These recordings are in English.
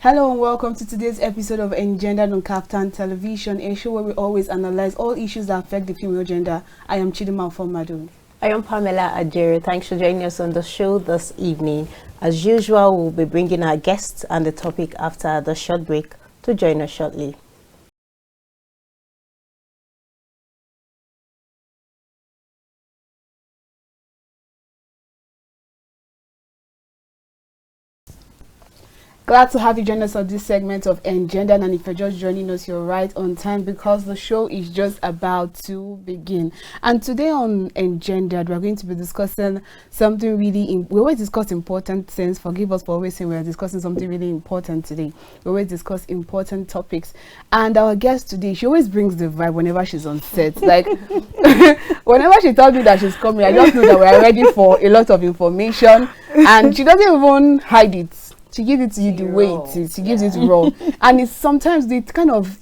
Hello and welcome to today's episode of Engendered on KAFTAN Television, a show where we always analyze all issues that affect the female gender. I am Chidinma Ufomadu. I am Pamela, Ajaero. Thanks for joining us on the show this evening. As usual, we'll be bringing our guests and the topic after the short break to join us shortly. Glad to have you join us on this segment of Engendered, and if you're just joining us, you're right on time because the show is just about to begin. And today on Engendered, we're going to be discussing something really, we always discuss important things. Forgive us for always saying we're discussing something really important today. We always discuss important topics. And our guest today, she always brings the vibe whenever she's on set. Like, whenever she tells me that she's coming, I just know that we're ready for a lot of information. And she doesn't even hide it. She gives it to you the way it is. She gives it raw. And it's sometimes the kind of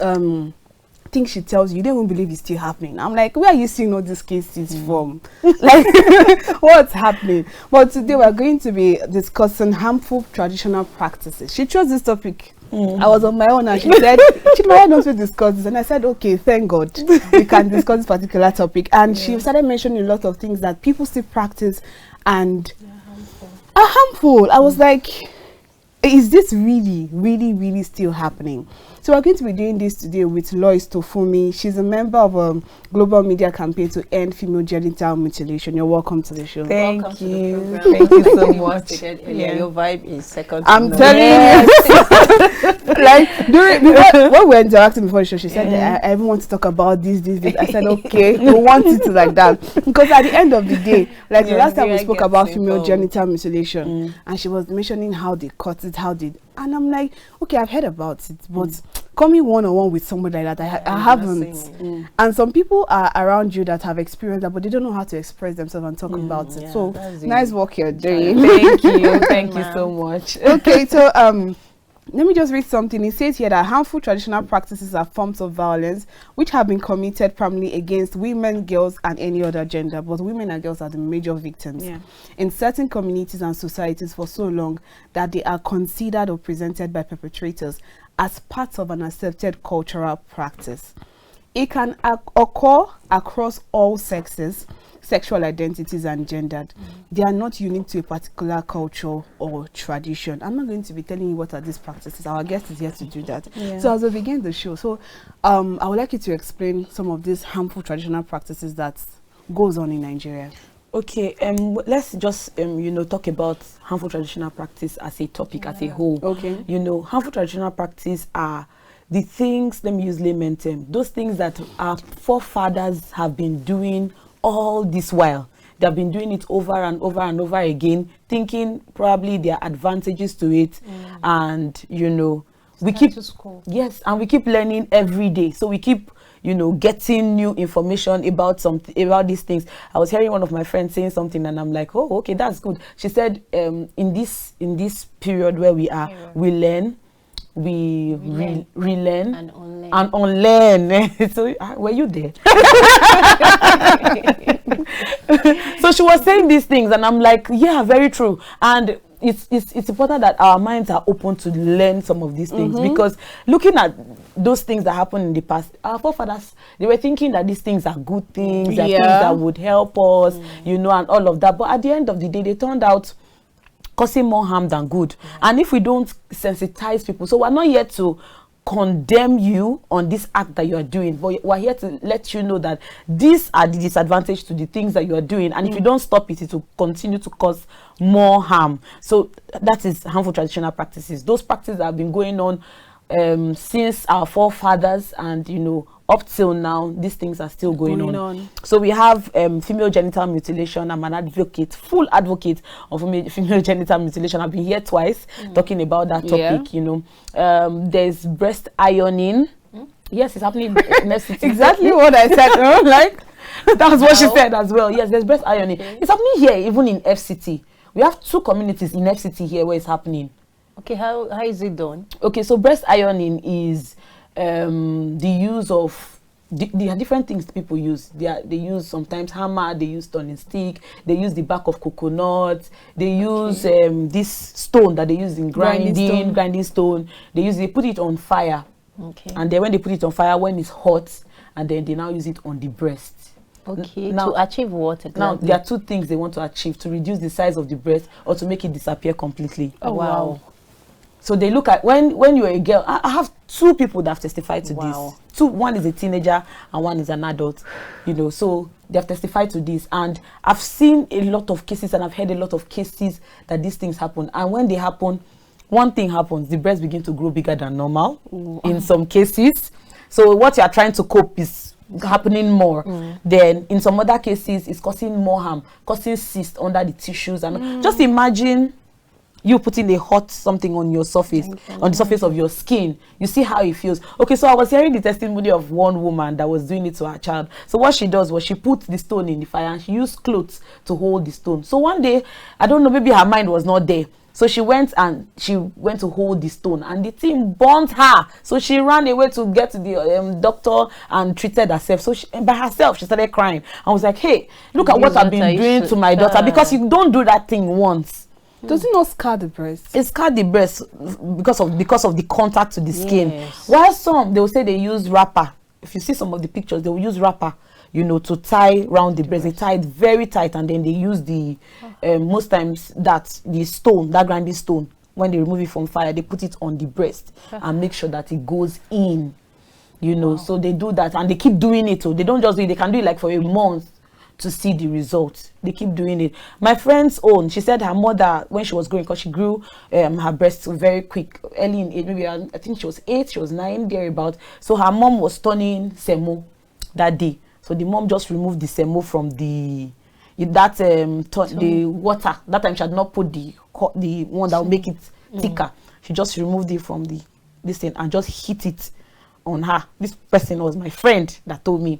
things she tells you, you don't even believe it's still happening. I'm like, where are you seeing all these cases from? Like, what's happening? But today we're going to be discussing harmful traditional practices. She chose this topic. I was on my own and she said, why don't we discuss this? And I said, okay, thank God we can discuss this particular topic. And she started mentioning a lot of things that people still practice and are harmful. I was like, is this really still happening? So we're going to be doing this today with Lois Tofunmi. She's a member of a global media campaign to end female genital mutilation. You're welcome to the show. Thank welcome you. Thank you so much. Your vibe is second. I'm telling you. Like when we were interacting before the show, she said, I even want to talk about this. I said, okay, we want it like that. Because at the end of the day, like the last time we spoke about female genital mutilation, and she was mentioning how they cut it, and I'm like, okay, I've heard about it, but coming one-on-one with somebody like that, I haven't. And some people are around you that have experienced that, but they don't know how to express themselves and talk about it. So nice work you're doing. Thank you. Thank you so much. Okay, so let me just read something. It says here that harmful traditional practices are forms of violence which have been committed primarily against women, girls, and any other gender. But women and girls are the major victims in certain communities and societies for so long that they are considered or presented by perpetrators as part of an accepted cultural practice. It can occur across all sexes, sexual identities, and gendered. They are not unique to a particular culture or tradition. I'm not going to be telling you what are these practices. Our guest is here to do that. So as we begin the show, I would like you to explain some of these harmful traditional practices that goes on in Nigeria. Okay, let's just talk about harmful traditional practice as a topic, as a whole. Okay. Harmful traditional practice are the things, let me use layman term, those things that our forefathers have been doing all this while. They've been doing it over and over and over again, thinking probably there are advantages to it. And we keep we keep learning every day. So we keep getting new information about these things. I was hearing one of my friends saying something and I'm like, oh, okay, that's good. She said in this period where we are, we learn, we relearn and unlearn. So were you there? So she was saying these things and I'm like, yeah, very true. And it's important that our minds are open to learn some of these things, because looking at those things that happened in the past, our forefathers, they were thinking that these things are good things, they're things that would help us, and all of that. But at the end of the day, they turned out causing more harm than good. And if we don't sensitize people, so we're not here to condemn you on this act that you are doing, but we're here to let you know that these are the disadvantages to the things that you are doing, and if you don't stop it, it will continue to cause more harm. So that is harmful traditional practices. Those practices have been going on since our forefathers, and up till now, these things are still going on. So we have female genital mutilation. I'm an advocate, full advocate of female genital mutilation. I've been here twice talking about that topic. There's breast ironing. Yes, it's happening in FCT. Exactly what I said. Like that's what she said as well. Yes, there's breast ironing. It's happening here, even in FCT. We have 2 communities in FCT here where it's happening. Okay, how is it done? Okay, so breast ironing is the use of there are different things people use. They use sometimes hammer, they use turning stick, they use the back of coconut, they use this stone that they use in grinding stone. They put it on fire. Okay. And then when they put it on fire, when it's hot, and then they now use it on the breast. Okay. Now, to achieve what exactly? Now there are two things they want to achieve: to reduce the size of the breast or to make it disappear completely. Oh wow. So they look at when you're a girl. I have two people that have testified to this. One is a teenager and one is an adult. You know, so they have testified to this, and I've seen a lot of cases and I've heard a lot of cases that these things happen. And when they happen, one thing happens: the breast begin to grow bigger than normal in some cases. So what you are trying to cope is happening more. Then in some other cases, it's causing more harm, causing cysts under the tissues. And just imagine you putting a hot something on your surface, on the surface of your skin. You see how it feels. Okay, so I was hearing the testimony of one woman that was doing it to her child. So what she does was she put the stone in the fire and she used clothes to hold the stone. So one day, I don't know, maybe her mind was not there. So she went to hold the stone and the thing burnt her. So she ran away to get to the doctor and treated herself. So by herself, she started crying. I was like, hey, look at what I've been doing to my daughter, because you don't do that thing once. Does it not scar the breast? It scarred the breast because of the contact to the skin. Yes. While some, they will say they use wrapper. If you see some of the pictures, they will use wrapper, you know, to tie around the breast. They tie it very tight, and then they use the most times the stone, that grinding stone, when they remove it from fire, they put it on the breast and make sure that it goes in, you know. So they do that, and they keep doing it. So they don't just do it; they can do it like for a month to see the results. They keep doing it. My friend's own, she said her mother, when she was growing, because she grew her breasts very quick, early in age, maybe I think she was 8, she was 9, thereabout. So her mom was turning semo that day. So the mom just removed the semo from the water. That time she had not put the one that will make it thicker. She just removed it from this thing and just hit it on her. This person was my friend that told me.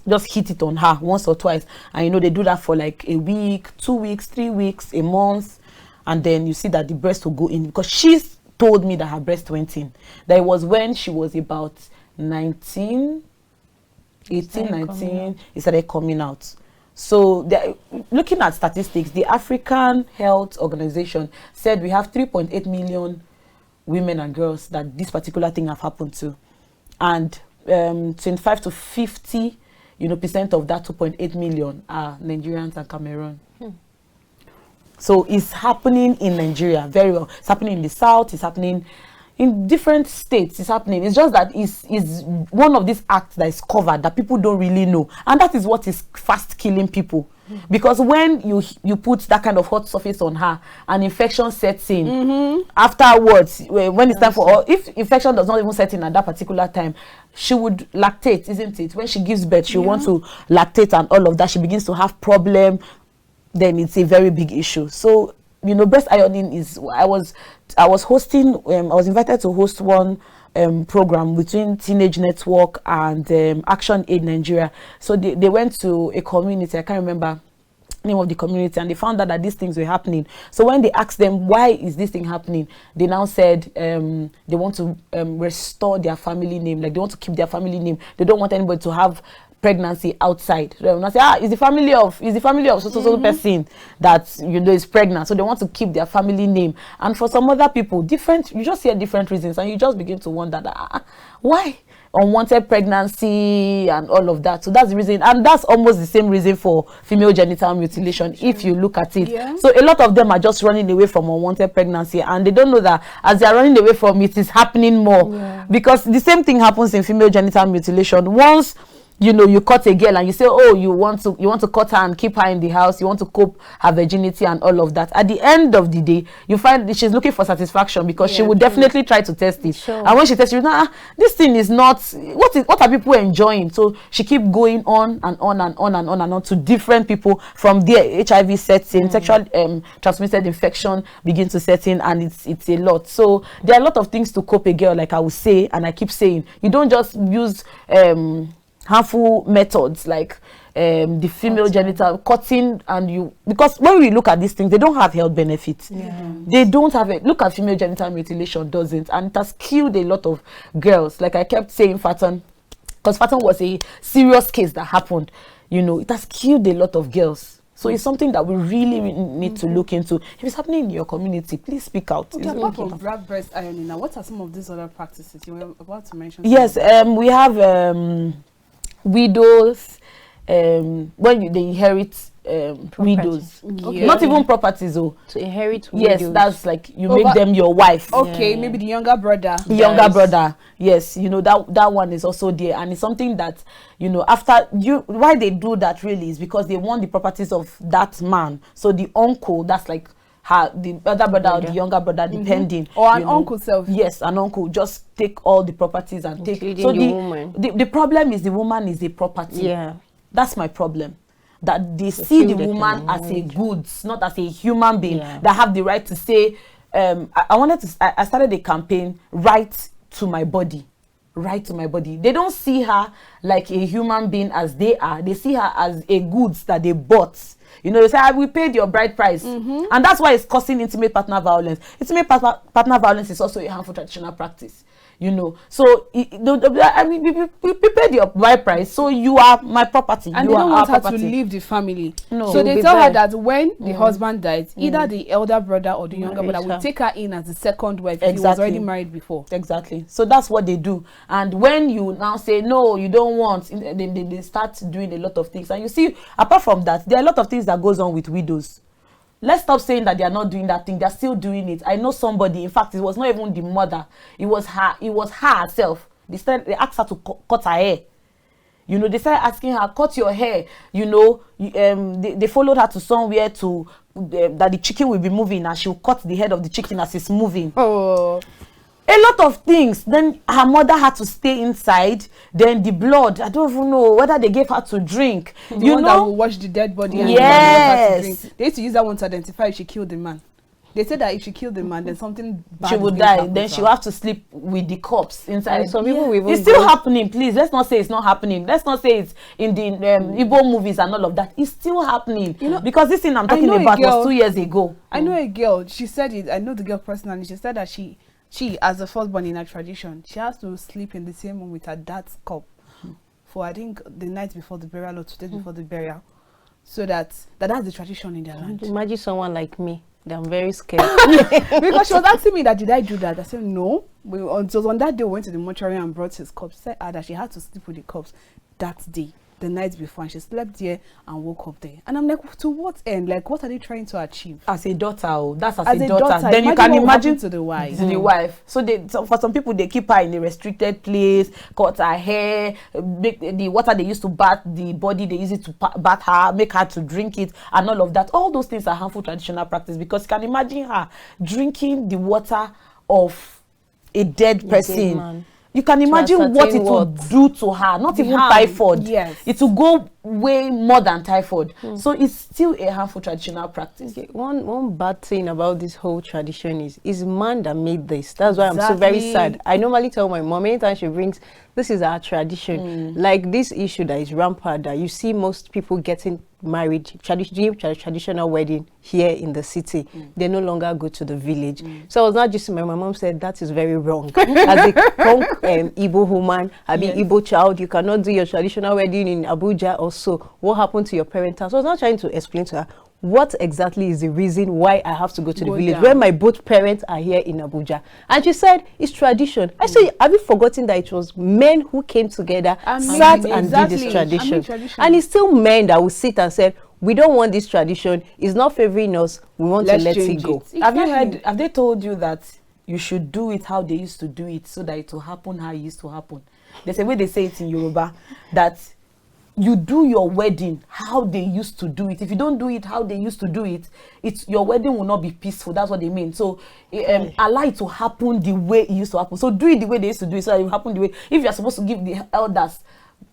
Just hit it on her once or twice, and you know they do that for like a week, 2 weeks, 3 weeks, a month, and then you see that the breast will go in, because she's told me that her breast went in. That it was when she was about 19, 18, 19, it started coming out. So looking at statistics, the African Health Organization said we have 3.8 million women and girls that this particular thing have happened to, and 25 to 50 percent of that 2.8 million are Nigerians and Cameroon. So it's happening in Nigeria very well. It's happening in the south. It's happening in different states. It's happening. It's just that it's one of these acts that is covered that people don't really know, and that is what is fast killing people. Because when you put that kind of hot surface on her, an infection sets in. Afterwards, when it's time for, or if infection does not even set in at that particular time, she would lactate, isn't it? When she gives birth, she wants to lactate and all of that. She begins to have problem. Then it's a very big issue. So breast ironing is. I was hosting. I was invited to host one program between Teenage Network and Action Aid Nigeria. So they went to a community. I can't remember the name of the community, and they found out that these things were happening. So when they asked them why is this thing happening, they now said they want to restore their family name. Like they want to keep their family name. They don't want anybody to have pregnancy outside. So when I say, it's the family of so person that is pregnant, so they want to keep their family name. And for some other people, you just hear different reasons, and you just begin to wonder that why unwanted pregnancy and all of that. So that's the reason, and that's almost the same reason for female genital mutilation if you look at it. So a lot of them are just running away from unwanted pregnancy, and they don't know that as they are running away from it, it's happening more. Because the same thing happens in female genital mutilation. Once you cut a girl and you say, you want to cut her and keep her in the house, you want to cope her virginity and all of that. At the end of the day, you find that she's looking for satisfaction, because she would definitely try to test it. And when she tests it, this thing is not, what are people enjoying? So she keep going on and on and on and on and on to different people. From there, HIV sets in, sexual transmitted infection begin to set in, and it's a lot. So there are a lot of things to cope a girl, like I would say, and I keep saying, you don't just use harmful methods like the female genital cutting, because when we look at these things, they don't have health benefits. They don't have it. Look at female genital mutilation, doesn't, and it has killed a lot of girls. Like I kept saying, KAFTAN because Fatima was a serious case that happened. You know, it has killed a lot of girls. So it's something that we really need to look into. If it's happening in your community, please speak out. Okay, apart from black breast ironing, now what are some of these other practices you were about to mention? Yes, we have widows. When they inherit widows, not even properties, to inherit widows. Yes, that's like you make them your wife. Okay, maybe the younger brother. Yes, you know, that one is also there, and it's something that, you know, after you, why they do that really is because they want the properties of that man. So the uncle, that's like the other brother or the younger brother, depending, or an uncle self. Yes, an uncle just take all the properties and take. So the woman. The problem is the woman is a property. Yeah, that's my problem. That they see the woman as a goods, not as a human being that have the right to say, I started a campaign, right to my body. They don't see her like a human being as they are. They see her as a goods that they bought. You know, they say, we paid your bride price. And that's why it's causing intimate partner violence. Intimate partner violence is also a harmful traditional practice. You know, so I mean, we paid your bride price, so you are my property. And you they don't want her property. to leave the family. No. So they tell her that when the husband dies, either the elder brother or the younger brother will take her in as the second wife if he was already married before. Exactly. So that's what they do. And when you now say, no, you don't want, they start doing a lot of things. And you see, apart from that, there are a lot of things that goes on with widows. Let's stop saying that they are not doing that thing. They're still doing it. I know somebody, in fact, it was not even the mother. It was her herself. They asked her to cut her hair. You know, they started asking her, cut your hair. You know, they followed her to somewhere to that the chicken will be moving, and she'll cut the head of the chicken as it's moving. Oh. A lot of things. Then her mother had to stay inside. Then the blood, I don't even know whether they gave her to drink. The one that will wash the dead body. And yes. They used to use that one to identify if she killed the man. They said that if she killed the man, then something bad she would die. Then she will have to sleep with the corpse inside. And some people will it's still happening. Please, let's not say it's not happening. Let's not say it's in the Igbo movies and all of that. It's still happening. You know, because this thing I'm talking about was 2 years ago. I know a girl. She said it. I know the girl personally. She said that she as the firstborn in her tradition, she has to sleep in the same room with her dad's cup for I think the night before the burial or 2 days before the burial, so that's the tradition in their land. Imagine someone like me. I'm very scared. Because she was asking me that, did I do that? I said no. So on that day we went to the mortuary and brought his cups. She said that she had to sleep with the cups that day, the night before, and she slept there and woke up there. And I'm like, to what end? Like, what are they trying to achieve? As a daughter, that's as a daughter. Then you can imagine to the wife. To the wife. So for some people, they keep her in a restricted place, cut her hair, make the water they used to bath the body, they use it to bath her, make her to drink it, and all of that. All those things are harmful traditional practice, because you can imagine her drinking the water of a dead person. You can imagine what it will do to her. Not even typhoid. Yes. It will go way more than typhoid. So it's still a harmful traditional practice. Okay. One bad thing about this whole tradition is man that made this. That's why I'm so very sad. I normally tell my mom anytime she brings, this is our tradition. Like this issue that is rampant, that you see most people getting married, traditional wedding here in the city. They no longer go to the village. So I was not just, my mom said that is very wrong. As a punk Igbo woman, Igbo child, you cannot do your traditional wedding in Abuja. Also, what happened to your parents' house? So I was not trying to explain to her what exactly is the reason why I have to go to the village when my both parents are here in Abuja. And she said, it's tradition. I said, have you forgotten that it was men who came together, sat and did this tradition? And it's still men that will sit and say, we don't want this tradition. It's not favoring us. We want to let it go. Have they told you that you should do it how they used to do it so that it will happen how it used to happen? There's a way they say it in Yoruba, that you do your wedding how they used to do it. If you don't do it how they used to do it, your wedding will not be peaceful. That's what they mean. So allow it to happen the way it used to happen. So do it the way they used to do it, so that it will happen the way. If you're supposed to give the elders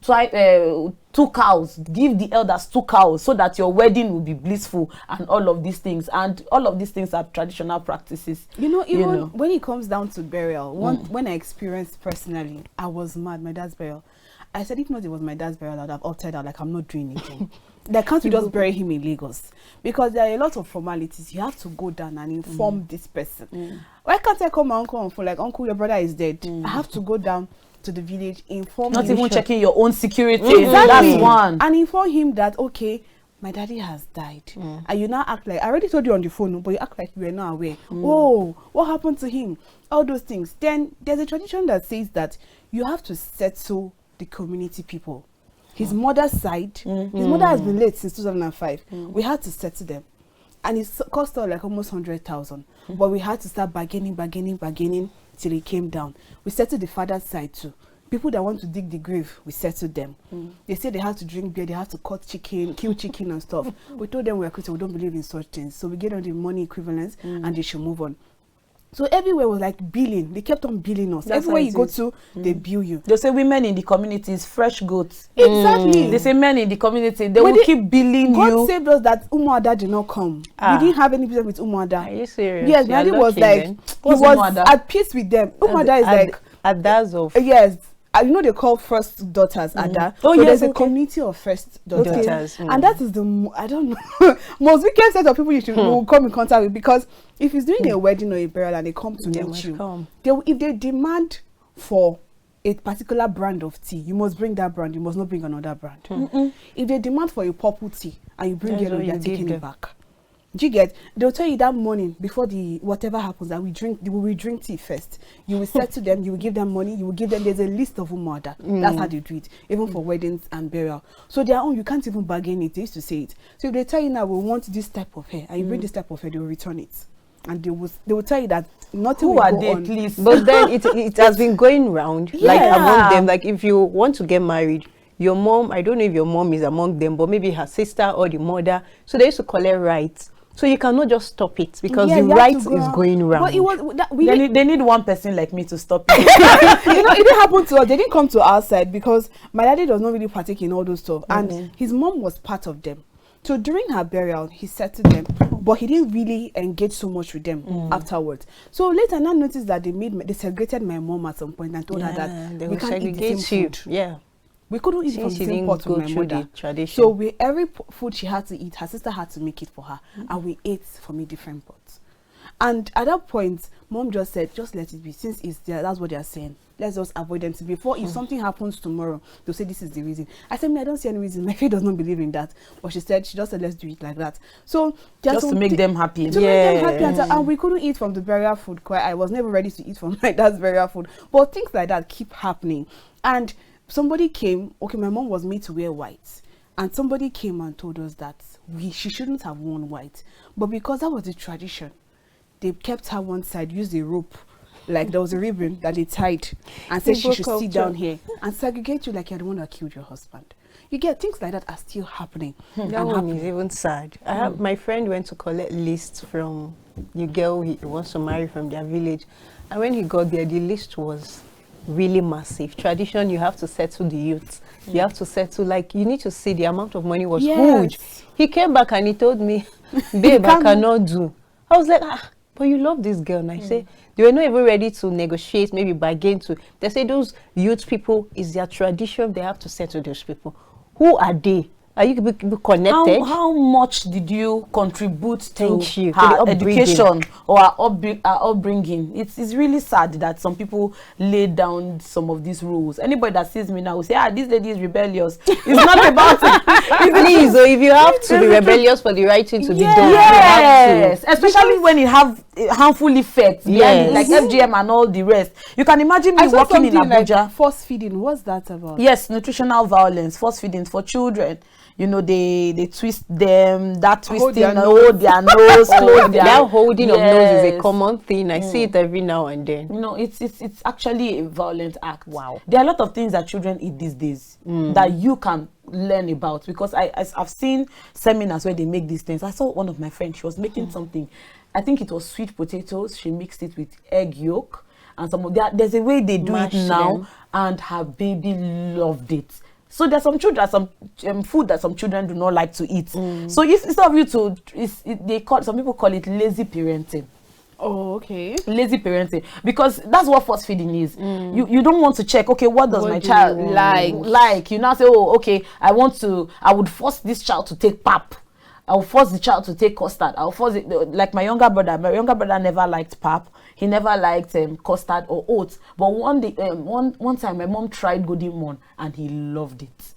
2 cows, give the elders 2 cows, so that your wedding will be blissful, and all of these things. And all of these things are traditional practices. Even when it comes down to burial, when I experienced personally, I was mad. My dad's burial, I said, if not it was my dad's burial, I'd have opted out. Like, I'm not doing anything. Like, can't we just bury him in Lagos? Because there are a lot of formalities. You have to go down and inform this person. Why can't I call my uncle and feel like, uncle, your brother is dead? I have to go down, to the village, inform Not him. even checking your own security. Exactly. That's one. And inform him that, okay, my daddy has died. And you now act like, I already told you on the phone, but you act like you were not aware. Oh, what happened to him? All those things. Then there's a tradition that says that you have to settle the community people. His mother's side, his mother has been late since 2005. We had to settle them. And it cost us like almost 100,000. But we had to start bargaining till it came down. We settled the father's side too. People that want to dig the grave, we settled them. They say they have to drink beer, they have to cut chicken, kill chicken and stuff. We told them we are Christian, we don't believe in such things. So we gave them the money equivalents and they should move on. So everywhere was like billing. They kept on billing us. That's everywhere you go is. to, they bill you. They say women in the community is fresh goats. Exactly. They say men in the community, they will keep billing God you. saved us that Umuada did not come. We didn't have any business with Umuada. Are you serious? Yes, Daddy was like, he What's was Umuada? at peace with them. Umuada is like, Adas of yes, you know they call first daughters Ada. Oh, so yes, there's a community of first daughters. Daughters, And that is the, I don't know, most wicked set of people you should will come in contact with, because if he's doing a wedding or a burial and they come to meet you, if they demand for a particular brand of tea, you must bring that brand, you must not bring another brand. If they demand for a purple tea and you bring yellow, they're taking it back. Do you get? They'll tell you that morning before the whatever happens that we will drink tea first. You will settle them, you will give them money, you will give them, there's a list of umada. That's how they do it, even for weddings and burial. So their own, you can't even bargain it. They used to say it. So if they tell you now we want this type of hair and you bring this type of hair, they will return it. And they will tell you that nothing will go on. Please? But then it has been going round, like among them. Like if you want to get married, your mom, I don't know if your mom is among them, but maybe her sister or the mother. So they used to collect rights. So you cannot just stop it because the right is going round. But it was They need one person like me to stop it. You know, it didn't happen to us. They didn't come to our side because my daddy does not really partake in all those stuff, and his mom was part of them. So during her burial, he said to them, but he didn't really engage so much with them afterwards. So later, I noticed that they segregated my mom at some point and told her that we can't eat the same food. Yeah. We couldn't eat from the same pot with my mother. Tradition. So every food she had to eat, her sister had to make it for her, and we ate from a different pot. And at that point, mom just said, just let it be. Since it's there, that's what they are saying. Let's just avoid them. Before, if something happens tomorrow, they'll say this is the reason. I said, I don't see any reason. My faith does not believe in that. But she just said, let's do it like that. So just to make them happy. To make them happy. And we couldn't eat from the burial food. I was never ready to eat from my dad's burial food. But things like that keep happening. And somebody came, my mom was made to wear white. And somebody came and told us that she shouldn't have worn white. But because that was the tradition, they kept her one side, used a rope, like there was a ribbon that they tied, and said she should sit down here and segregate you like you're the one that killed your husband. You get things like that are still happening. That one is even sad. I have my friend went to collect lists from the girl he wants to marry from their village, and when he got there, the list was really massive. Tradition, you have to settle the youth. You have to settle, like, you need to see the amount of money was huge. He came back and he told me, babe, I cannot do. I was like, but you love this girl. And I say, they were not even ready to negotiate, maybe bargain to. They say those youth people, is their tradition, they have to settle those people. Who are they? Are you connected? How much did you contribute to her education or her upbringing? It's really sad that some people lay down some of these rules. Anybody that sees me now will say, this lady is rebellious. It's not about it. Please, so if you have to be rebellious for the right thing to be done, yes, especially when it have harmful effects, like FGM and all the rest. You can imagine me working in Abuja. Like force feeding, what's that about? Yes, nutritional violence, force feeding for children. You know, they twist them, that twisting, hold their nose, close their... That holding of nose is a common thing. I see it every now and then. You know, it's actually a violent act. Wow. There are a lot of things that children eat these days that you can learn about, because I've seen seminars where they make these things. I saw one of my friends, she was making something. I think it was sweet potatoes. She mixed it with egg yolk. And there's a way they do it now, and her baby loved it. So there's some children, some food that some children do not like to eat. So if instead of you to, some people call it lazy parenting. Oh, okay. Lazy parenting, because that's what force feeding is. You don't want to check, okay, what does my child like? You now say, oh, okay, I would force this child to take pap. I'll force the child to take custard. I'll force it, like my younger brother. My younger brother never liked pap. he never liked custard or oats. But one day, one time, my mom tried golden morn, and he loved it.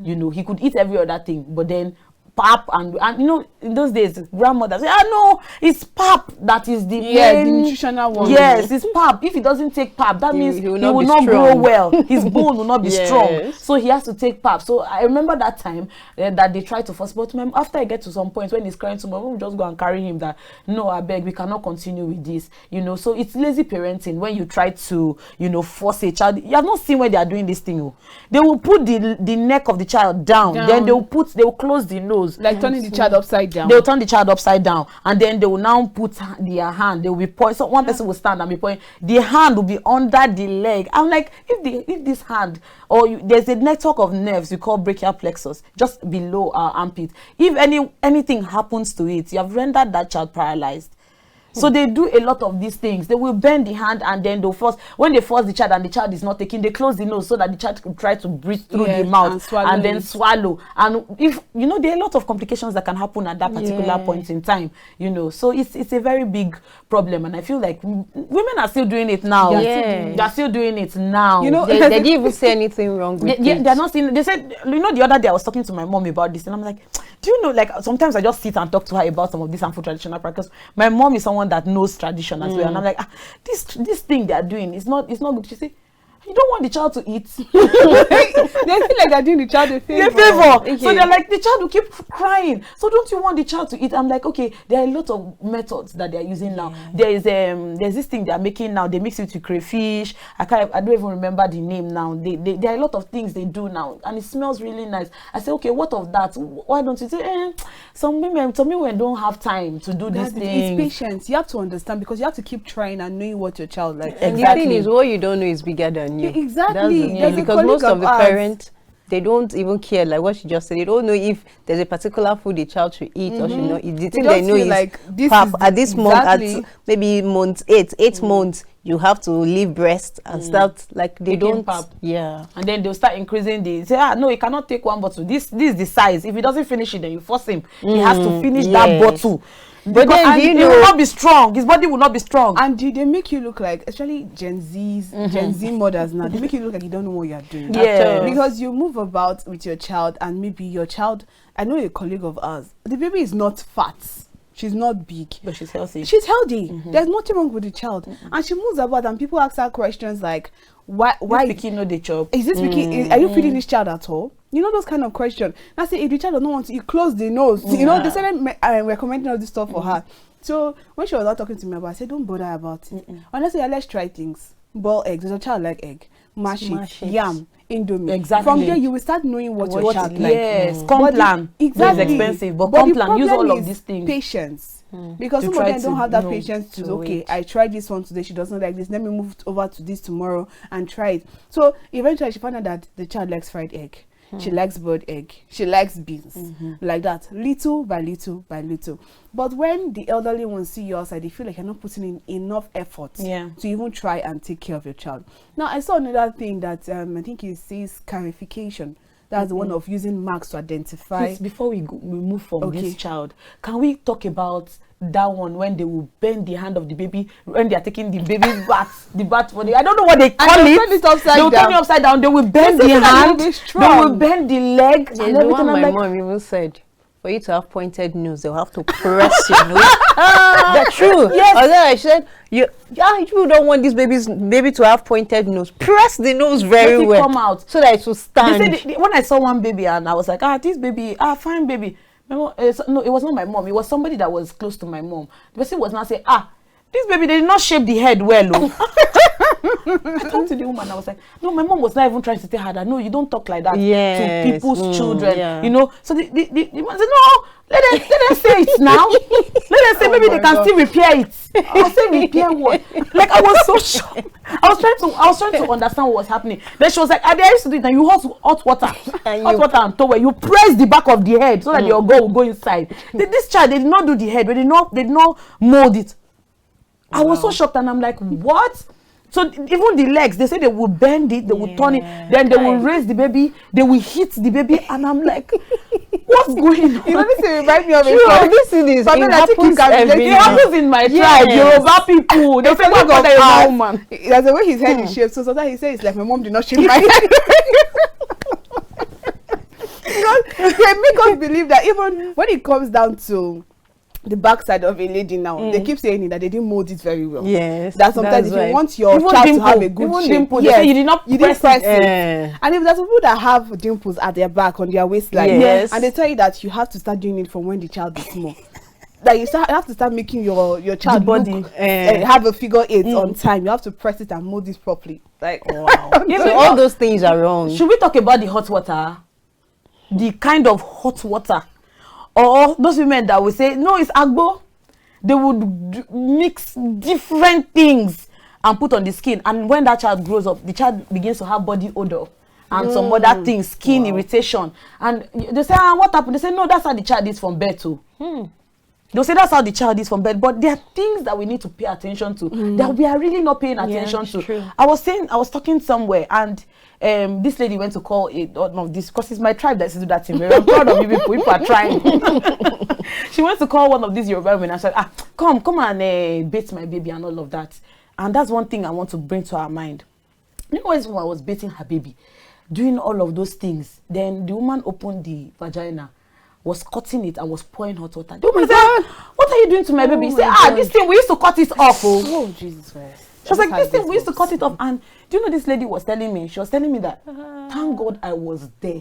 You know, he could eat every other thing, but then pap and you know, in those days, grandmother say, no, it's pap that is the the nutritional one. Yes, it's pap. If he doesn't take pap, that means he will not grow well. His bone will not be strong. So he has to take pap. So I remember that time that they tried to force, but after I get to some point when he's crying so much, we'll just go and carry him that, no, I beg, we cannot continue with this. You know, so it's lazy parenting when you try to, you know, force a child. You have not seen when they are doing this thing. They will put the neck of the child down. Then they will close the nose. Like turning the child upside down. They will turn the child upside down, and then they will now put their hand. They will be pointing. So one person will stand and be pointing. The hand will be under the leg. I'm like, if this hand there's a network of nerves we call brachial plexus just below our armpit. If anything happens to it, you have rendered that child paralyzed. So they do a lot of these things. They will bend the hand, and then when they force the child and the child is not taking, they close the nose so that the child can try to breathe through the mouth and then swallow. And if you know, there are a lot of complications that can happen at that particular point in time. You know, so it's a very big problem, and I feel like women are still doing it now. They're still doing it now. You know, they didn't even say anything wrong with it. They're not saying. They said, you know, the other day I was talking to my mom about this, and I'm like, do you know, like sometimes I just sit and talk to her about some of these harmful traditional practices. My mom is someone that knows tradition as well, and I'm like, this thing they are doing is not good. She say, you don't want the child to eat. They feel like they're doing the child a favor. Okay. So they're like, the child will keep crying. So don't you want the child to eat? I'm like, okay, there are a lot of methods that they're using now. There's this thing they're making now. They mix it with crayfish. I don't even remember the name now. There are a lot of things they do now, and it smells really nice. I say, okay, what of that? Why don't you say, some women don't have time to do these things. It's patience. You have to understand, because you have to keep trying and knowing what your child likes. And the thing is, what you don't know is bigger than you. Exactly. Because most of the parents, they don't even care, like what she just said. They don't know if there's a particular food the child should eat or should not eat. The thing they know is like pap. At this month, at maybe month 8 months, you have to leave breast and start like they don't pap. And then they'll start increasing say, no, he cannot take one bottle. This is the size. If he doesn't finish it, then you force him. He has to finish that bottle. But then he will not be strong. His body will not be strong. And they make you look like, especially Gen Z mothers now, they make you look like you don't know what you're doing. Because you move about with your child, and maybe your child, I know a colleague of ours, the baby is not fat. She's not big. But she's healthy. She's healthy. There's nothing wrong with the child. And she moves about, and people ask her questions like, why Vicky know the job? Is this Vicky? Are you feeding this child at all? You know, those kind of questions. Now say, if the child does not want to, you close the nose. You know, they started recommending all this stuff for her. So when she was not talking to me about it, I said, don't bother about it. Honestly, let's try things. Boil eggs. Does a child like egg? Mash it. Yam. Indomie. Exactly. From there, you will start knowing what your child likes. Yes. Complan. Exactly. It's expensive, but Complan, use all of these things. Patience. Because some of them don't have that patience to, okay, I tried this one today, she doesn't like this, let me move over to this tomorrow and try it. So eventually she found out that the child likes fried egg. She likes boiled egg. She likes beans. Like that. Little by little by little. But when the elderly ones see you outside, they feel like you're not putting in enough effort to even try and take care of your child. Now, I saw another thing that I think it says scarification. That's the one of using marks to identify. Please, before we move from this child, can we talk about that one when they will bend the hand of the baby when they are taking the baby's bath, for the, I don't know what they call it. They will turn it upside down. They will bend the hand. They will bend the leg. And the one my mom even said, for you to have pointed nose, they'll have to press your nose. That's true. Yes. And then I said, you don't want this baby to have pointed nose. Press the nose very well. Come out so that it will stand. They said, when I saw one baby and I was like, this baby, fine baby. No, it was not my mom. It was somebody that was close to my mom. The person was not saying, this baby, they did not shape the head well. I talked to the woman. I was like, no, my mom was not even trying to tell her that, no, you don't talk like that to people's children. You know, so the woman said, no, let them say it now. Let them say maybe they can still repair it. I was saying repair what? Like, I was so shocked. I was trying to understand what was happening. Then she was like, I used to do it, and you hot water and towel. You press the back of the head so that your goat will go inside. This child, they did not do the head, but they did not mold it. I was so shocked, and I'm like, what? So even the legs, they say they will bend it, they will turn it, then they will raise the baby, they will hit the baby, and I'm like, what's going on? You know, this remind me of a Sure, this is Pamela, It happens in my tribe, Yoruba people. They say, what father is a woman? There's a way his head is shaped, so sometimes he says it's like my mom did not shape my head. Because they make us believe that even when it comes down to the backside of a lady now, they keep saying that they didn't mold it very well. Yes. That sometimes if you want your child to have a good shape, dimple, yes, you did not press it. And if there's people that have dimples at their back, on their waistline, yes, and they tell you that you have to start doing it from when the child is small. That you have to start making your child body have a figure 8 on time. You have to press it and mold it properly. Like, wow. So all those things are wrong. Should we talk about the hot water? The kind of hot water, or those women that will say no, it's agbo. They would mix different things and put on the skin, and when that child grows up, the child begins to have body odor and some other things, skin irritation, and they say, what happened? They say, no, that's how the child is from birth too. They'll say that's how the child is from birth, but there are things that we need to pay attention to that we are really not paying attention to. True. I was talking somewhere, and this lady went to call it one of this, because it's my tribe that do that thing. I'm proud of you people. People are trying. She went to call one of these Yoruba women and said, come and bait my baby and all of that. And that's one thing I want to bring to our mind. You know, when I was baiting her baby, doing all of those things, then the woman opened the vagina, was cutting it, and was pouring hot water. The woman said, what are you doing to my baby? He said, this thing, we used to cut it off. Oh, Jesus Christ. She was like, this thing, we used to cut it off. And do you know, this lady was telling me, she was telling me that, thank God I was there.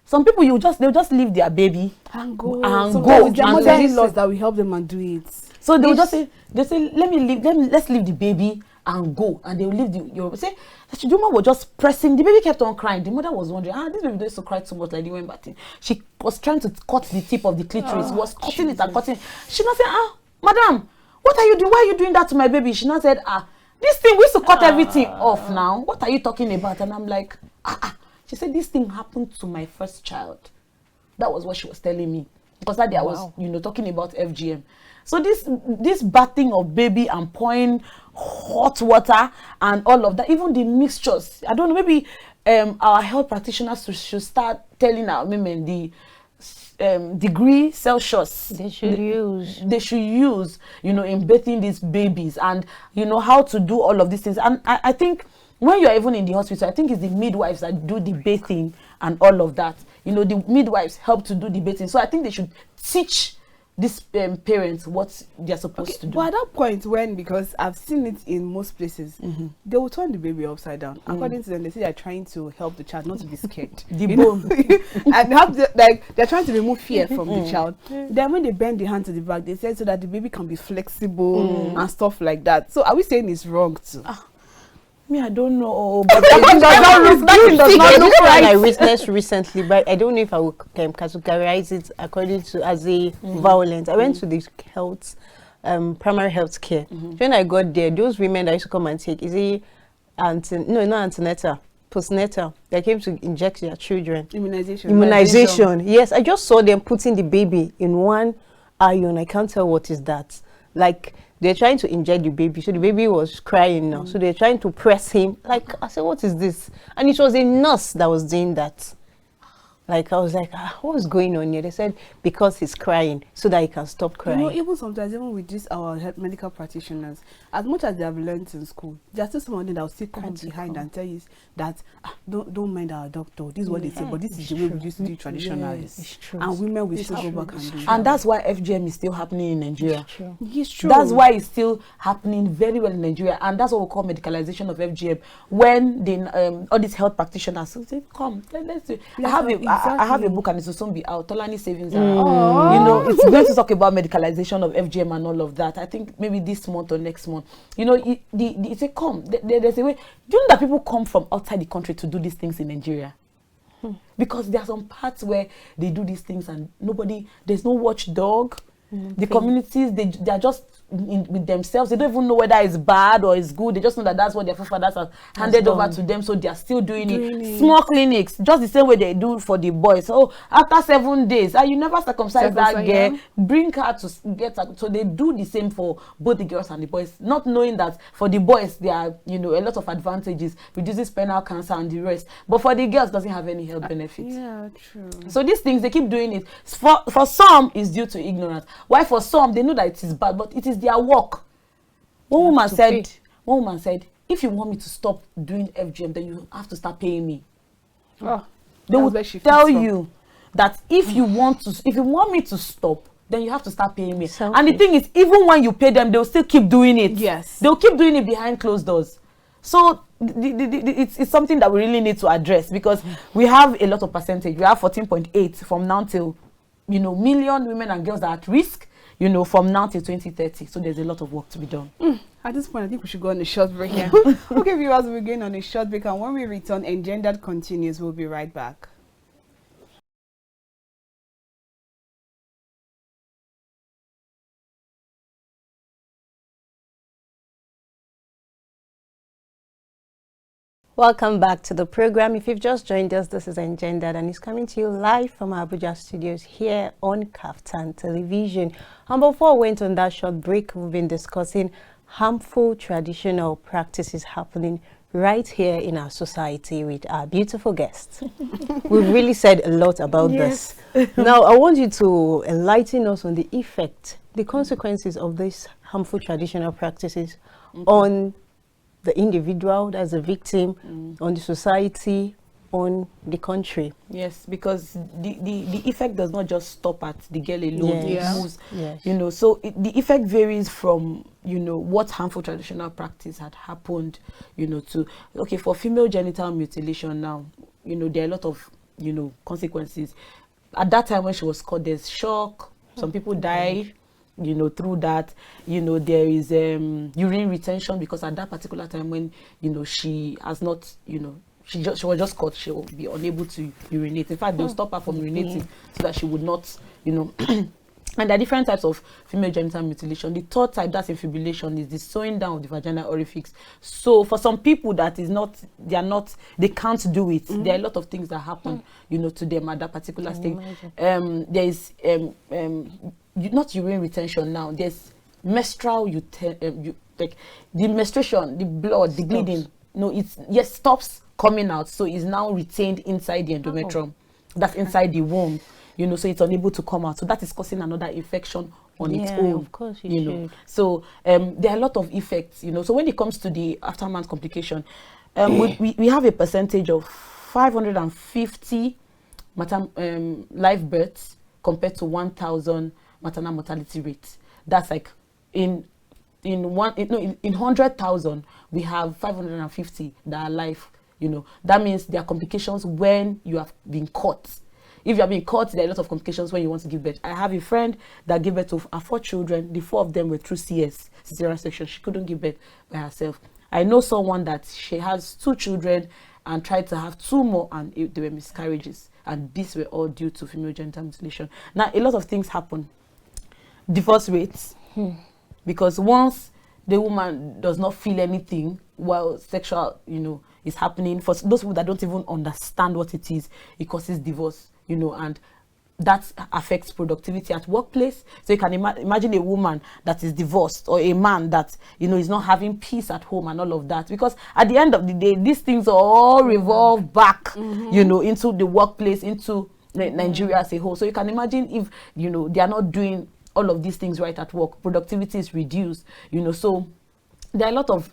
Some people, they'll just leave their baby and go. It's their mother-in-laws that will help them and do it. So they'll just say, let's leave the baby and go. And they'll leave the, say, the woman was just pressing, the baby kept on crying. The mother was wondering, this baby used to cry so much like the way back. She was trying to cut the tip of the clitoris, was cutting it and cutting it. She now said, madam, what are you doing? Why are you doing that to my baby? She now said, this thing, we used to cut everything off now. What are you talking about? And I'm like, She said, this thing happened to my first child. That was what she was telling me. Because that day I was, talking about FGM. So this bathing of baby and pouring hot water and all of that, even the mixtures, I don't know, maybe our health practitioners should start telling our women the degree Celsius they should use, in bathing these babies, and how to do all of these things. And I think when you're even in the hospital, I think it's the midwives that do the bathing and all of that. The midwives help to do the bathing. So I think they should teach these parents what they're supposed to do. But at that point, because I've seen it in most places, they will turn the baby upside down. According to them, they say they're trying to help the child not to be scared. And they're trying to remove fear from the child. Then when they bend the hand to the back, they say so that the baby can be flexible and stuff like that. So are we saying it's wrong too? Me, I don't know, but I witnessed recently, but I don't know if I would categorize it according to as a violence. I went to the health, primary health care. When I got there, those women that used to come and take, not antenatal, postnatal, they came to inject their children. Immunization. Yes, I just saw them putting the baby in one iron. I can't tell what is that. Like, they're trying to inject the baby, so the baby was crying now. So they're trying to press him. Like, I said, what is this? And it was a nurse that was doing that. Like, I was like, what's going on here? They said, because he's crying, so that he can stop crying. Even sometimes, even with this, our medical practitioners, as much as they have learned in school, there's still someone that will still come behind and tell you that, don't mind our doctor. This is what they say, but this is the way we used to do traditionally. It's true. And women will still go back and do it. And that's why FGM is still happening in Nigeria. It's true. That's why it's still happening very well in Nigeria. And that's what we call medicalization of FGM. When all these health practitioners say, come, let's do it. I have a book and it will soon be out. Tolani Savings. It's going to talk about medicalization of FGM and all of that. I think maybe this month or next month. It's a come. There's a way. Do you know that people come from outside the country to do these things in Nigeria? Because there are some parts where they do these things and there's no watchdog. The communities, they are just with themselves. They don't even know whether it's bad or it's good. They just know that that's what their forefathers have handed over to them, so they are still doing it. Small clinics, just the same way they do for the boys. So after 7 days, you never circumcise that girl, bring her to get her. So they do the same for both the girls and the boys, not knowing that for the boys there are, a lot of advantages, reduces penile cancer and the rest. But for the girls, doesn't have any health benefits. Yeah, true. So these things, they keep doing it. For some, it's due to ignorance. Why for some, they know that it is bad, but it is their work. One woman said, if you want me to stop doing FGM, then you have to start paying me. Oh, they will tell you that if you want me to stop, then you have to start paying me. Selfish. And the thing is, even when you pay them, they'll still keep doing it. Yes. They'll keep doing it behind closed doors. So it's something that we really need to address, because we have a lot of percentage. We have 14.8 from now till, million women and girls that are at risk, from now till 2030. So there's a lot of work to be done. At this point, I think we should go on a short break here. Okay, viewers, we're going on a short break, and when we return, Engendered continues. We'll be right back. Welcome back to the program. If you've just joined us, this is Engendered, and it's coming to you live from our Abuja studios here on KAFTAN television. And before we went on that short break, we've been discussing harmful traditional practices happening right here in our society with our beautiful guests. We've really said a lot about this. Now, I want you to enlighten us on the effect, the consequences of these harmful traditional practices on the individual, that's the victim, on the society, on the country. Yes, because the effect does not just stop at the girl alone. Yes. It moves, so the effect varies from, what harmful traditional practice had happened, to, for female genital mutilation now, there are a lot of, consequences. At that time when she was caught, there's shock, some people die, through that. There is urine retention, because at that particular time when, she has not, she was just caught, she will be unable to urinate. In fact, they'll stop her from urinating so that she would not, And there are different types of female genital mutilation. The third type, that's infibulation, is the sewing down of the vaginal orifice. So for some people that is not, they can't do it. There are a lot of things that happen, to them at that particular stage. There is not urine retention now. There's menstrual, like the menstruation, the blood, the bleeding. No, stops coming out. So it's now retained inside the endometrium. That's inside the womb. So it's unable to come out. So that is causing another infection on its own. Of course, you should. So there are a lot of effects. So when it comes to the aftermath complication, we have a percentage of 550 live births compared to 1,000 maternal mortality rates. That's like in 100,000 we have 550 that are live. That means there are complications when you have been caught. If you have been caught, there are a lot of complications when you want to give birth. I have a friend that gave birth to 4 children. The 4 of them were through CS, cesarean section. She couldn't give birth by herself. I know someone that she has 2 children and tried to have 2 more, and there were miscarriages. And these were all due to female genital mutilation. Now, a lot of things happen. Divorce rates, because once the woman does not feel anything while sexual, is happening, for those people that don't even understand what it is, it causes divorce. And that affects productivity at workplace. So you can imagine a woman that is divorced, or a man that, is not having peace at home and all of that. Because at the end of the day, these things all revolve back, into the workplace, into Nigeria as a whole. So you can imagine if, they are not doing all of these things right at work, productivity is reduced, so there are a lot of,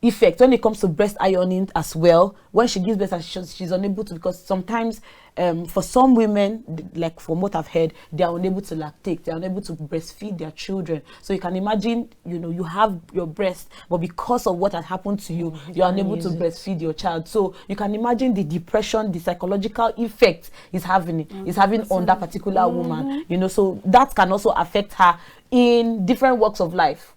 effect when it comes to breast ironing as well. When she gives birth and she's unable to, because sometimes for some women, like from what I've heard, they are unable to lactate, they are unable to breastfeed their children. So you can imagine, you have your breast, but because of what has happened to you, you're unable to breastfeed your child. So you can imagine the depression, the psychological effect is having on that particular woman. So that can also affect her in different walks of life.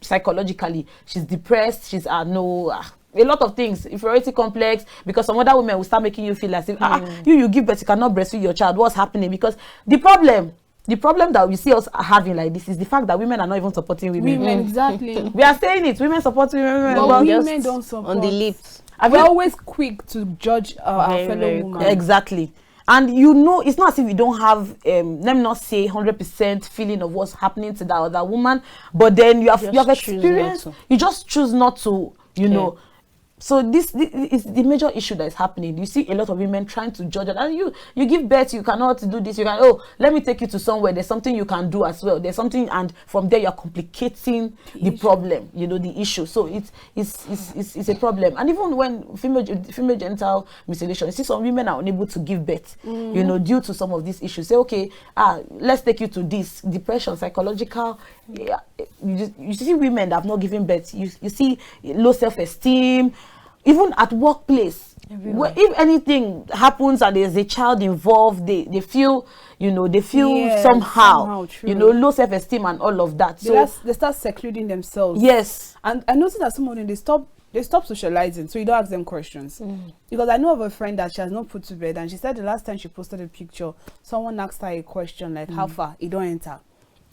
Psychologically, she's depressed, she's a lot of things, inferiority complex, because some other women will start making you feel as if you give birth, you cannot breastfeed your child. What's happening? Because the problem the problem that we see us having like this is the fact that women are not even supporting women. Women, exactly. We are saying it. Women support women, but women don't support. On the lips. We're always quick to judge our fellow woman. Exactly. And you know, it's not as if we don't have, let me not say 100% feeling of what's happening to that other woman, but then you have experienced, you just choose not to, you know. So this is the major issue that is happening. You see a lot of women trying to judge it. And you give birth, you cannot do this. You can, oh, let me take you to somewhere. There's something you can do as well. There's something, and from there you're complicating the problem, you know, the issue. So it's a problem. And even when female genital mutilation, you see some women are unable to give birth, you know, due to some of these issues. Say, okay, let's take you to this depression, psychological. Yeah, you see women that have not given birth. You see low self-esteem. Even at workplace, if anything happens and there's a child involved, they feel, you know, somehow you know, low self-esteem and all of that. So they start secluding themselves. Yes. And I noticed that some of them, they stop socializing, so you don't ask them questions. Because I know of a friend that she has not put to bed, and she said the last time she posted a picture, someone asked her a question like, how far? You don't enter.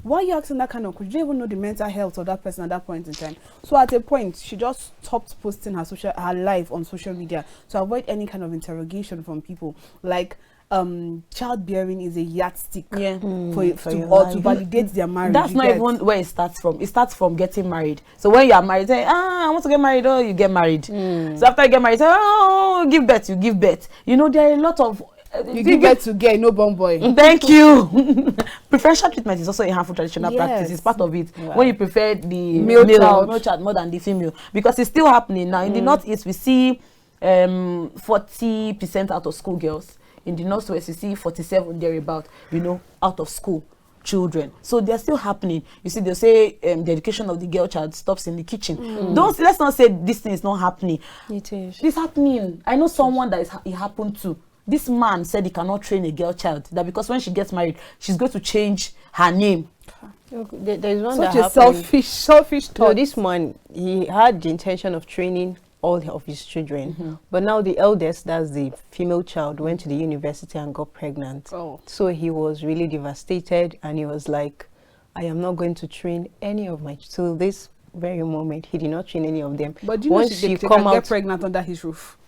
Why are you asking that kind of question? You don't even know the mental health of that person at that point in time. So at a point, she just stopped posting her life on social media to avoid any kind of interrogation from people. Like, childbearing is a yardstick to validate their marriage. That's not even where it starts from. It starts from getting married. So when you are married, say, I want to get married, oh, you get married. So after you get married, say, oh, give birth, you give birth. You know, there are a lot of you give birth to gay, no born boy. Thank you. Preferential treatment is also a harmful traditional practice. It's part of it. When you prefer the male child more than the female, because it's still happening now. In the Northeast, we see 40% out of school girls. In the Northwest, we see 47 thereabout, you know, out of school children. So they're still happening. You see, they'll say the education of the girl child stops in the kitchen. Let's not say this thing is not happening. It is. It's happening. I know someone that it happened to. This man said he cannot train a girl child, that because when she gets married, she's going to change her name. There's one such that a selfish thought. So this man, he had the intention of training all of his children, but now the eldest, that's the female child, went to the university and got pregnant. So he was really devastated, and he was like, I am not going to train any of my till this very moment. He did not train any of them. But you know, she can get pregnant under his roof.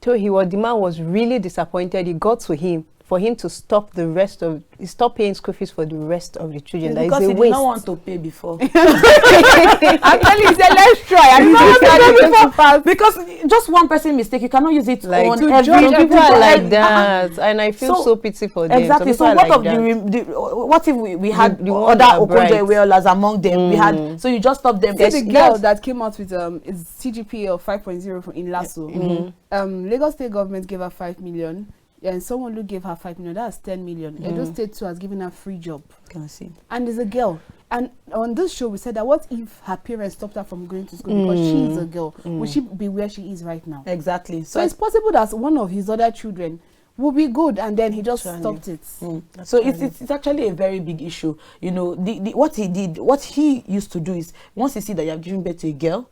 So the man was really disappointed. He got to him for him to stop paying school fees for the rest of the children. That because is a he waste. did not want to pay before. I'm telling you, let's try. And because just one person mistake, you cannot use it like on every people are like that, and I feel so pity for them. Exactly. So what of what if we had the other Okonjo-Iweolas among them? We had, so you just stop them. The girl that came out with is CGPA of 5.0 in LASO. Lagos State government gave her 5 million. And someone who gave her 5 million, that's 10 million. Edo State too has given her free job. Can I see? And there's a girl. And on this show, we said that what if her parents stopped her from going to school because she is a girl? Would she be where she is right now? Exactly. So it's possible that one of his other children will be good, and then he just stopped it. So it's actually a very big issue. You know, what he used to do is, once he see that you have given birth to a girl,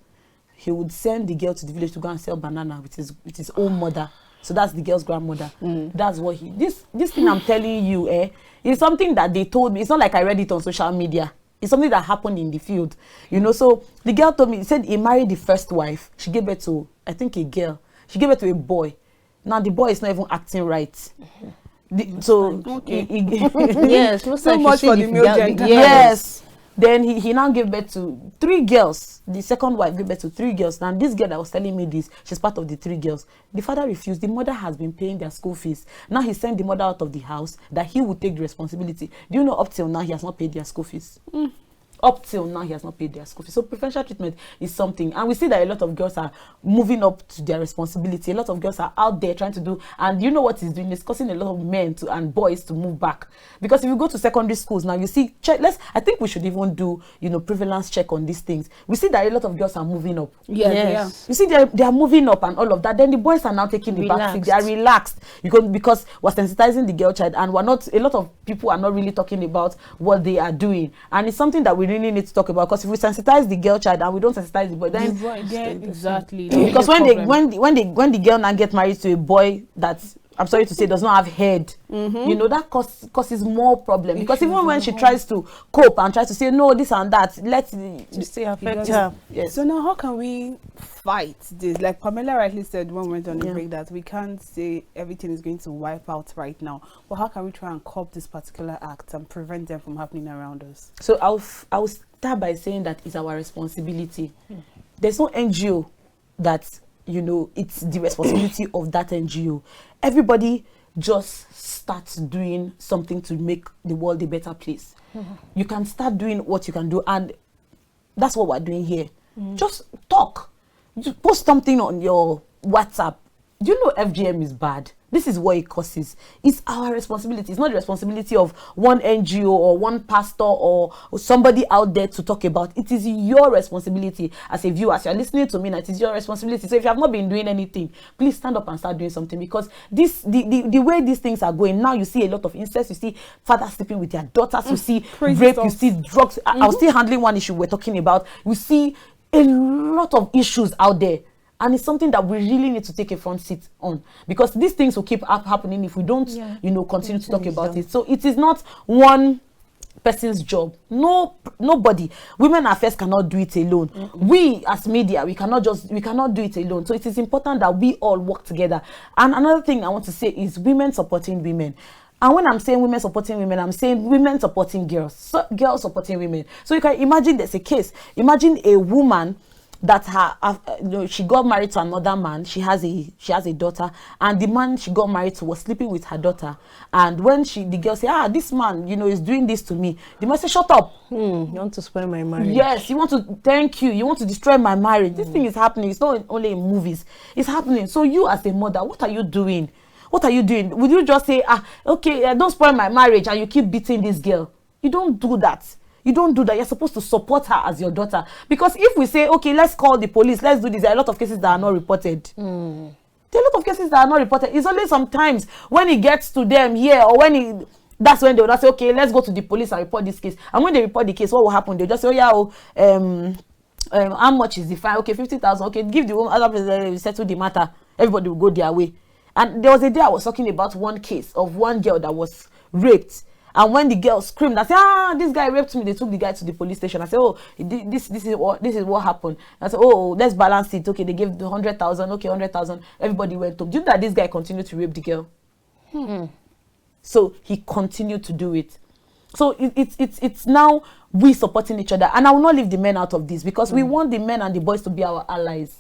he would send the girl to the village to go and sell banana with his own mother. So that's the girl's grandmother. That's what this thing I'm telling you, is something that they told me. It's not like I read it on social media. It's something that happened in the field. You know, so the girl told me, he said he married the first wife. She gave birth to, I think, a girl. She gave birth to a boy. Now the boy is not even acting right. Yes, so much for the male gender. Yes. Then he now gave birth to 3 girls. The second wife gave birth to 3 girls. Now this girl that was telling me this, she's part of the 3 girls. The father refused. The mother has been paying their school fees. Now he sent the mother out of the house that he would take the responsibility. Do you know up till now he has not paid their school fees? Up till now, he has not paid their school fees. So preferential treatment is something. And we see that a lot of girls are moving up to their responsibility. A lot of girls are out there trying to do, and you know what he's doing? It's causing a lot of men and boys to move back. Because if you go to secondary schools now, you see, I think we should even do, prevalence check on these things. We see that a lot of girls are moving up. Yes. You see, they are moving up and all of that. Then the boys are now taking the back seat. They are relaxed because we're sensitizing the girl child, and a lot of people are not really talking about what they are doing. And it's something that we really need to talk about, because if we sensitize the girl child and we don't sensitize the boy, then exactly. Because when the girl now get married to a boy that I'm sorry to say, does not have head, you know, that causes more problem. Because even when she tries to cope and tries to say, no, this and that, let's still affect her. Yes. So now how can we fight this? Like Pamela rightly said when we went on the break, that we can't say everything is going to wipe out right now. But how can we try and curb this particular act and prevent them from happening around us? So I'll start by saying that it's our responsibility. There's no NGO that, you know, it's the responsibility of that NGO. Everybody just starts doing something to make the world a better place. You can start doing what you can do, and that's what we're doing here. Just talk. Just post something on your WhatsApp. Do you know FGM is bad? This is what it causes. It's our responsibility. It's not the responsibility of one NGO or one pastor or somebody out there to talk about. It is your responsibility as a viewer. As you're listening to me, it is your responsibility. So if you have not been doing anything, please stand up and start doing something, because the way these things are going now, you see a lot of incest, you see fathers sleeping with their daughters, you see rape, stuff. You see drugs. I was still handling one issue we're talking about. You see a lot of issues out there. And it's something that we really need to take a front seat on, because these things will keep happening if we don't, you know, continue to talk about it. So it is not one person's job. Nobody. Women affairs cannot do it alone. We as media, we cannot do it alone. So it is important that we all work together. And another thing I want to say is women supporting women. And when I'm saying women supporting women, I'm saying women supporting girls. So girls supporting women. So you can imagine there's a case. Imagine a woman that you know, she got married to another man. She has a daughter, and the man she got married to was sleeping with her daughter. And when the girl say, this man, you know, is doing this to me, the man say, shut up. You want to spoil my marriage? Yes, you want to, thank you. You want to destroy my marriage. This thing is happening. It's not only in movies. It's happening. So you as a mother, what are you doing? What are you doing? Would you just say, okay, don't spoil my marriage, and you keep beating this girl? You don't do that. You don't do that. You're supposed to support her as your daughter. Because if we say, okay, let's call the police, let's do this, there are a lot of cases that are not reported. There are a lot of cases that are not reported. It's only sometimes when it gets to them here, or that's when they will not say, okay, let's go to the police and report this case. And when they report the case, what will happen? They'll just say, how much is the fine? Okay, 50,000. Okay, give the woman, other person, settle the matter. Everybody will go their way. And there was a day I was talking about one case of one girl that was raped. And when the girl screamed, I said, this guy raped me. They took the guy to the police station. I said, oh, this is what happened. I said, oh, let's balance it. Okay, they gave the 100,000. Okay, 100,000. Everybody went up. Do you know that this guy continued to rape the girl? So he continued to do it. So it's now we supporting each other. And I will not leave the men out of this, because we want the men and the boys to be our allies.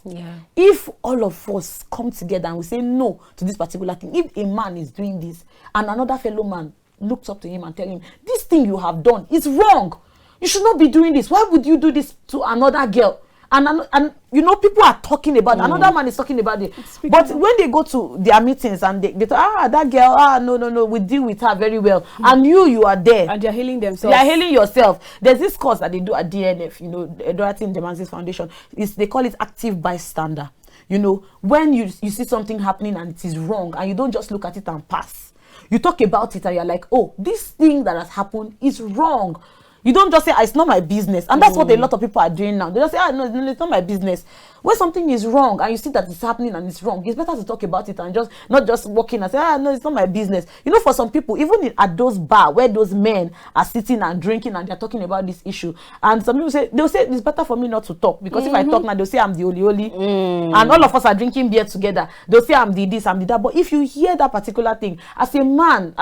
If all of us come together and we say no to this particular thing, if a man is doing this and another fellow man looks up to him and tell him, this thing you have done is wrong, you should not be doing this, why would you do this to another girl? And you know, people are talking about another man is talking about it. But when they go to their meetings and they talk, that girl, no, we deal with her very well. And you are there. And they're healing themselves. They are healing yourself. There's this course that they do at DNF, you know, Dorothy Ndemanzi's Foundation. They call it active bystander. You know, when you see something happening and it is wrong, and you don't just look at it and pass. You talk about it and you're like, oh, this thing that has happened is wrong. You don't just say, it's not my business. And that's what a lot of people are doing now. They just say, no, it's not my business. When something is wrong and you see that it's happening and it's wrong, it's better to talk about it and just not just walk in and say, no, it's not my business. You know, for some people, even at those bars where those men are sitting and drinking and they're talking about this issue, and some people they'll say it's better for me not to talk, because if I talk now, they'll say I'm the oli. And all of us are drinking beer together. They'll say I'm the this, I'm the that. But if you hear that particular thing, as a man,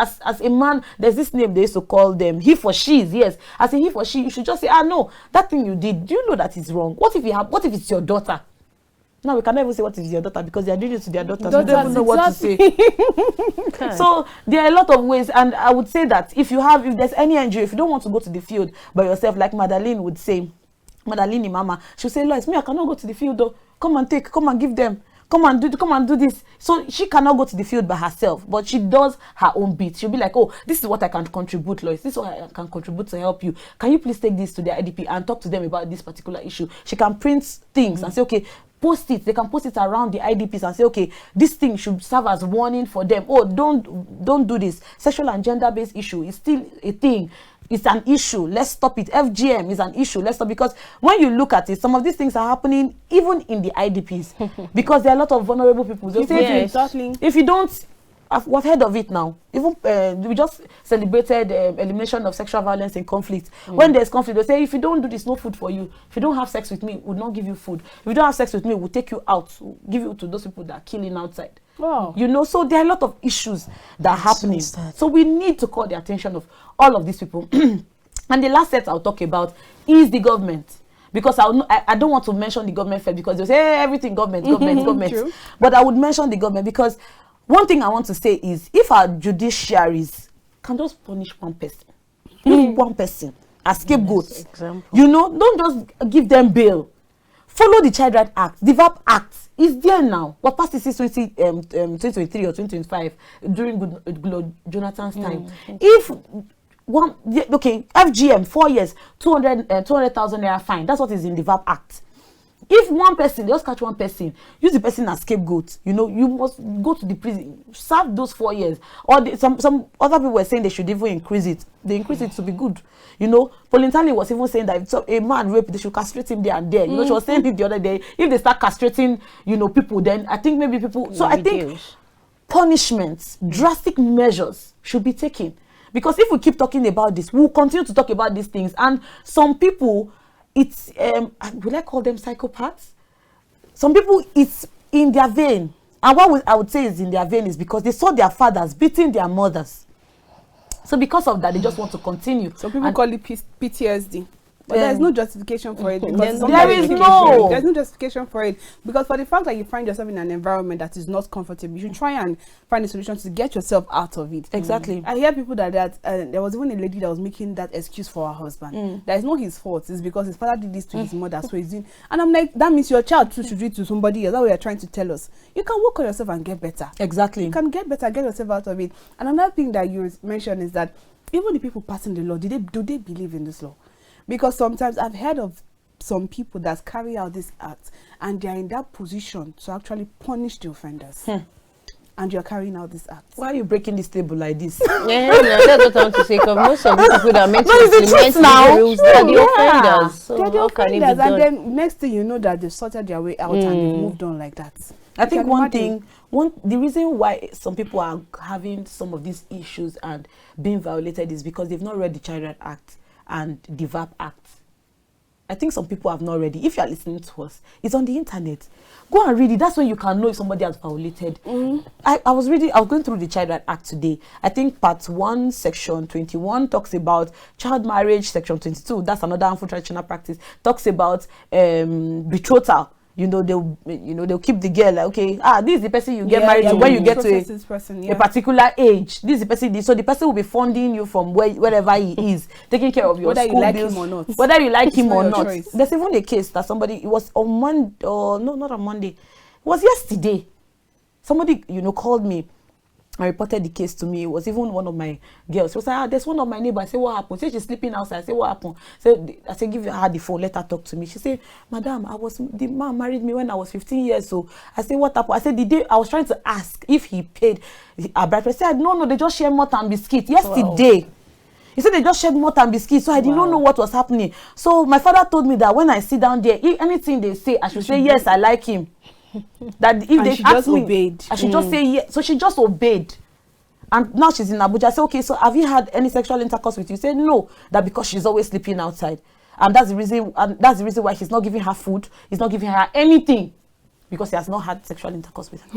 there's this name they used to call them, he for she's, yes. As a he for she, you should just say, no, that thing you did, do you know that is wrong? What if it's your daughter? No, we can never say what is your daughter, because they are doing it to their daughters. They don't know what to say. So there are a lot of ways, and I would say that if there's any NGO, if you don't want to go to the field by yourself, like Madeleine would say, Madeleine Mama, she'll say, Lois, me, I cannot go to the field though. Come and give them. Come and do this. So she cannot go to the field by herself, but she does her own bit. She'll be like, oh, this is what I can contribute, Lois. This is what I can contribute to help you. Can you please take this to the IDP and talk to them about this particular issue? She can print things and say, okay, post it. They can post it around the IDPs and say, okay, this thing should serve as warning for them. Oh, don't do this. Sexual and gender-based issue is still a thing. It's an issue. Let's stop it. FGM is an issue. Let's stop, because when you look at it, some of these things are happening even in the IDPs because there are a lot of vulnerable people. They say, exactly. If you don't we've heard of it now. Even we just celebrated elimination of sexual violence in conflict. When there's conflict, they say, if you don't do this, no food for you. If you don't have sex with me, we'll not give you food. If you don't have sex with me, we'll take you out, we'll give you to those people that are killing outside. Wow. You know, so there are a lot of issues that are happening. So we need to call the attention of all of these people. And the last set I'll talk about is the government. Because I don't want to mention the government first, because they'll say, hey, everything government. True. But I would mention the government, because one thing I want to say is, if our judiciaries can just punish one person, use one person as scapegoat, you know, don't just give them bail. Follow the Child Rights Act, the VAP Act is there now. What passed is 2023 or 2025 during Good Jonathan's time. If one, okay, FGM 4 years, 200,000 naira fine. That's what is in the VAP Act. If one person, just catch one person, use the person as scapegoat, you know, you must go to the prison, serve those 4 years. Or some other people were saying they should even increase it. They increase it to be good. You know, Polintani was even saying that if a man raped, they should castrate him there and there. You know, she was saying it the other day. If they start castrating, you know, people, then I think maybe people. So I think punishments, drastic measures should be taken. Because if we keep talking about this, we'll continue to talk about these things. And some people, it's, will I call them psychopaths? Some people, it's in their vein. And what I would say is in their vein is because they saw their fathers beating their mothers. So because of that, they just want to continue. Some people call it PTSD. But there's no justification for it. Because there's no justification for it. Because for the fact that you find yourself in an environment that is not comfortable, you should try and find a solution to get yourself out of it. Exactly. I hear people that there was even a lady that was making that excuse for her husband. That is not his fault. It's because his father did this to his mother. So he's doing. And I'm like, that means your child too should do it to somebody else. That's what you're trying to tell us. You can work on yourself and get better. Exactly. You can get better, get yourself out of it. And another thing that you mentioned is that even the people passing the law, do they believe in this law? Because sometimes I've heard of some people that carry out this act and they're in that position to actually punish the offenders. And you're carrying out this act. Why are you breaking this table like this? No, that's what I want to say. Because most of the people that are meant to implement now. the rules, they're the offenders. So they're the how can it be offenders. done? And then next thing you know that they've sorted their way out and they've moved on like that. I think the reason why some people are having some of these issues and being violated is because they've not read the Child Rights Act and the VAP Act. I think some people have not read it. If you are listening to us, it's on the internet. Go and read it. That's when you can know if somebody has violated. I was going through the Child Rights Act today. I think part 1, section 21 talks about child marriage. Section 22, that's another harmful traditional practice, talks about betrothal. You know, they'll keep the girl like, okay, this is the person you get married to when you get to a particular age. This is the person, so the person will be funding you from wherever he is, taking care of your whether school you like bills, him or not. whether you like him or not. Choice. There's even a case that somebody, it was on Monday, no, not on Monday, it was yesterday. Somebody, called me and reported the case to me. It was even one of my girls. She was like, there's one of my neighbors. I said, what happened? She said, she's sleeping outside. I said, what happened? I said, give her the phone, let her talk to me. She said, madam, the man married me when I was 15 years old. I said, what happened? I said, the day I was trying to ask if he paid a bride. I said, no, they just share malt and biscuit. Yesterday. Wow. He said they just shared malt and biscuits, so I did not know what was happening. So my father told me that when I sit down there, if anything they say, I should say, yes, I like him. That if and they ask me, I should just say yes. So she just obeyed. And now she's in Abuja. I said, okay, so have you had any sexual intercourse with you? She said, no, that because she's always sleeping outside. And that's the reason why he's not giving her food, he's not giving her anything. Because he has not had sexual intercourse with her.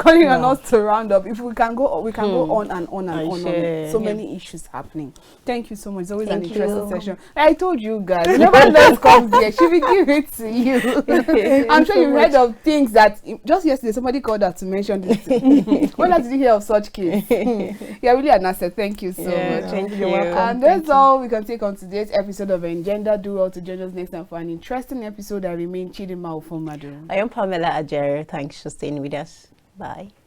Calling on us to round up. If we can go on and on and on. So many issues happening. Thank you so much. It's always an interesting session. I told you guys, whenever Lois comes here, she will give it to you. I'm sure you heard of things that just yesterday somebody called her to mention this. When did you hear of such case? You're really an asset. Thank you so much. Thank you. And that's all we can take on today's episode of Engendered. Do well to join us next time for an interesting episode. I remain Chidinma Ufomadu. I am Pamela Ajaero. Thanks for staying with us. Bye.